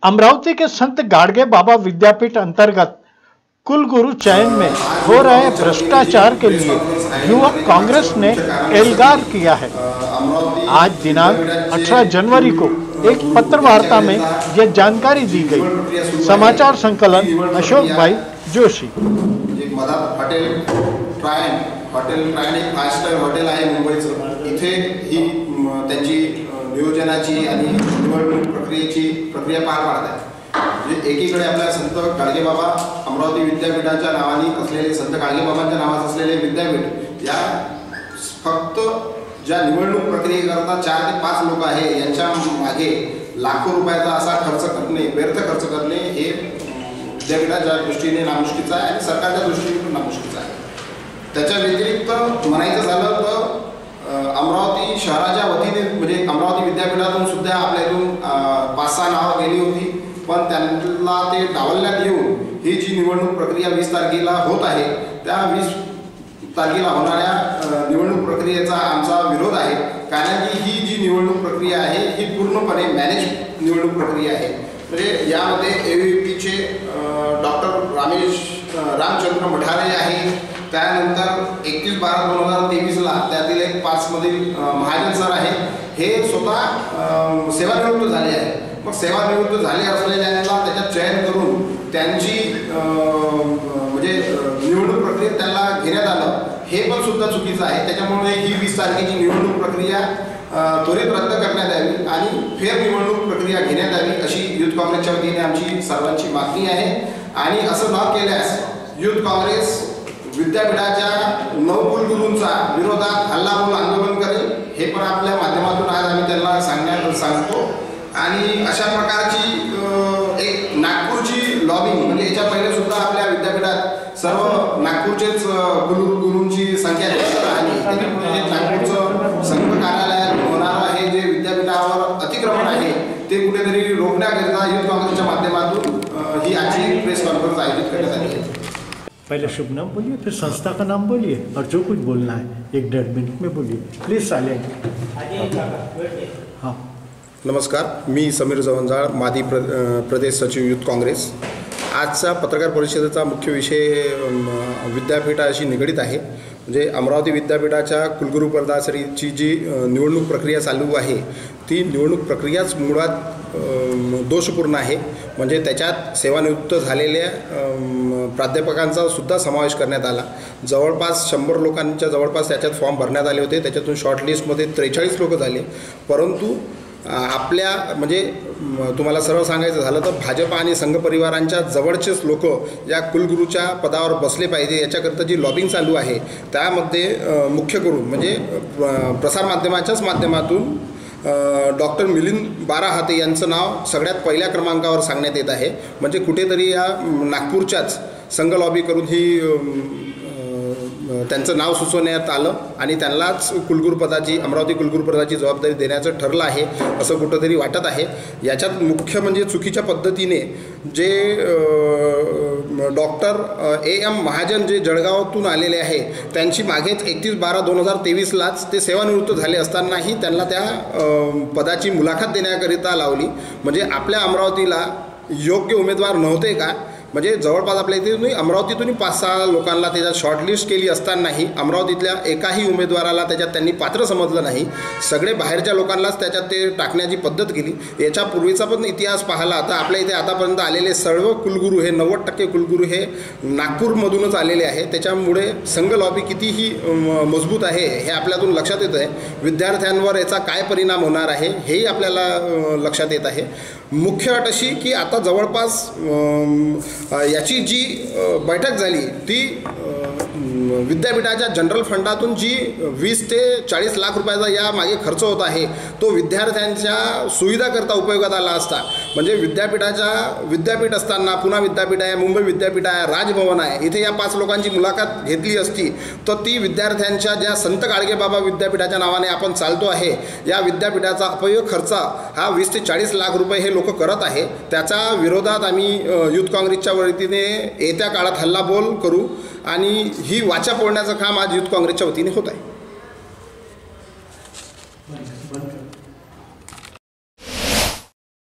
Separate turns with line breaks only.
अमरावती के संत गाड़गे बाबा विद्यापीठ अंतर्गत कुलगुरु चयन में हो रहे भ्रष्टाचार के लिए युवक कांग्रेस ने एल्गार किया है। आज दिनांक 18 जनवरी को एक पत्र वार्ता में यह जानकारी दी गई। समाचार संकलन अशोक भाई जोशी।
हॉटेल ट्रायन एक 5 स्टार हॉटेल आहे मुंबईचं। इथे ही त्यांची नियोजनाची आणि निवडणूक प्रक्रिया पार पाडत आहे। म्हणजे एकीकडे आपल्या संत गाडगे बाबा अमरावती विद्यापीठाच्या नावाने असलेले संत गाडगे बाबांच्या नावाने असलेले विद्यापीठ या फक्त ज्या निवडणूक प्रक्रियेकरता 4 ते 5 लोक आहे यांच्या मागे लाखो रुपयाचा असा खर्च करणे, व्यर्थ खर्च करणे हे विद्यापीठाच्या दृष्टीने नामुष्कीचं आहे आणि सरकारच्या दृष्टीने नामुष्कीचं आहे। त्याच्या व्यतिरिक्त म्हणायचं झालं तर अमरावती शहराच्या वतीने म्हणजे अमरावती विद्यापीठातून सुद्धा आपल्या इथून 5-6 नावं गेली होती, पण त्यांना ते डावलण्यात येऊन ही जी निवडणूक प्रक्रिया 20 तारखेला होत आहे त्या 20 तारखेला होणाऱ्या निवडणूक प्रक्रियेचा आमचा विरोध आहे। कारण की ही जी निवडणूक प्रक्रिया आहे ही पूर्णपणे मॅनेज निवडणूक प्रक्रिया आहे। म्हणजे यामध्ये AVPचे डॉक्टर रामचंद्र मठारे आहे, त्यानंतर 31/12/2023 ला त्यातील एक 5 मधील महाजन सर आहे, हे स्वतः सेवानिवृत्त झाले आहे। मग सेवानिवृत्त झाले असलेल्यांना त्याच्यात चयन करून त्यांची म्हणजे निवडणूक प्रक्रियेत त्यांना घेण्यात आलं, हे पण सुद्धा चुकीचं आहे। त्याच्यामुळे ही 20 तारखेची निवडणूक प्रक्रिया त्वरित रद्द करण्यात यावी आणि फेर निवडणूक प्रक्रिया घेण्यात यावी अशी युथ काँग्रेसच्या वतीने आमची सर्वांची मागणी आहे। आणि असं न केल्यास युथ काँग्रेस विद्यापीठाच्या 9 कुलगुरूंचा विरोधात हल्लाबोल आंदोलन करेल, हे पण आपल्या माध्यमातून आज आम्ही त्यांना सांगतो। आणि अशा प्रकारची एक नागपूरची लॉबिंग म्हणजे याच्या पहिले सुद्धा आपल्या विद्यापीठात सर्व नागपूरचेच कुलगुरूंची संख्या जास्त राहिली, त्याच्यामुळे नागपूरचं संघ कार्यालयात होणारं हे जे विद्यापीठावर अतिक्रमण आहे ते कुठेतरी रोखण्याकरिता युथ काँग्रेसच्या माध्यमातून ही आजची प्रेस कॉन्फ्रेंस आयोजित करण्यात आली आहे।
पहले शुभ नाम बोलिए, फिर संस्था का नाम बोलिए और जो कुछ बोलना है 1-1.5 मिनट में बोलिए। Please silent. हाँ,
नमस्कार, मी समीर जवंजाळ, मादी प्रदेश सचिव युथ काँग्रेस। आजचा पत्रकार परिषदेचा मुख्य विषय विद्यापीठाशी निगडीत आहे। म्हणजे अमरावती विद्यापीठाच्या कुलगुरू पदासाठीची जी निवडणूक प्रक्रिया चालू आहे ती निवडणूक प्रक्रियाच मुळात दोषपूर्ण आहे। म्हणजे त्याच्यात सेवानिवृत्त झालेल्या प्राध्यापकांचा सुद्धा समावेश करण्यात आला। जवळपास 100 लोकांच्या जवळपास त्याच्यात फॉर्म भरण्यात आले होते, त्याच्यातून शॉर्टलिस्टमध्ये 43 लोक झाले। परंतु आपल्या म्हणजे तुम्हाला सर्व सांगायचं झालं तर भाजप आणि संघ परिवारांच्या जवळचेच लोक या कुलगुरूच्या पदावर बसले पाहिजे याच्याकरता जी लॉबिंग चालू आहे त्यामध्ये मुख्य करून म्हणजे प्रसारमाध्यमाच्याच माध्यमातून डॉक्टर मिलिंद बाराहाते यांचं नाव सगळ्यात पहिल्या क्रमांकावर सांगण्यात येत आहे। म्हणजे कुठेतरी या नागपूरच्याच संघ लॉबी करून ही त्यांचं नाव सुचवण्यात आलं आणि त्यांनाच कुलगुरूपदाची अमरावती कुलगुरूपदाची जबाबदारी देण्याचं ठरलं आहे असं कुठंतरी वाटत आहे। याच्यात मुख्य म्हणजे चुकीच्या पद्धतीने जे डॉक्टर AM महाजन जे जळगावातून आलेले आहे त्यांची मागेच 31/12/2023 लाच ते सेवानिवृत्त झाले असतानाही त्यांना त्या पदाची मुलाखत देण्याकरिता लावली। म्हणजे आपल्या अमरावतीला योग्य उमेदवार नव्हते का? म्हणजे जवळपास आपल्या इथे अमरावतीतून 5-6 लोकांना त्याच्यात शॉर्टलिस्ट केली असतानाही अमरावतीतल्या एकाही उमेदवाराला त्याच्यात त्यांनी पात्र समजलं नाही। सगळे बाहेरच्या लोकांनाच त्याच्यात ते टाकण्याची पद्धत केली। याच्यापूर्वीचा पण इतिहास पाहिला आता आपल्या इथे आतापर्यंत आलेले सर्व कुलगुरू हे 90% कुलगुरू हे नागपूरमधूनच आलेले आहे। त्याच्यामुळे संघ लॉबी कितीही मजबूत आहे हे आपल्यातून लक्षात येत आहे। विद्यार्थ्यांवर याचा काय परिणाम होणार आहे हेही आपल्याला लक्षात येत आहे। मुख्य अट अशी की आता जवळपास याची जी बैठक झाली ती विद्यापीठाच्या जनरल फंडातून जी 20 ते 40 लाख रुपयाचा या मागे खर्च होत आहे तो विद्यार्थ्यांच्या सुविधाकरता उपयोगात आला असता। म्हणजे विद्यापीठ असताना पुणे विद्यापीठ आहे, मुंबई विद्यापीठ आहे, राजभवन आहे, इथे या 5 लोकांची मुलाखत घेतली असती तर ती विद्यार्थ्यांच्या ज्या संत गाडगे बाबा विद्यापीठाच्या नावाने आपण चालतो आहे या विद्यापीठाचा अपयोग खर्च हा 20 ते 40 लाख रुपये हे लोक करत आहे। त्याच्या विरोधात आम्ही युथ काँग्रेसच्या वतीने येत्या काळात हल्लाबोल करू आणि ही वाचा फोडण्याचं काम आज युथ काँग्रेसच्या वतीने होत आहे।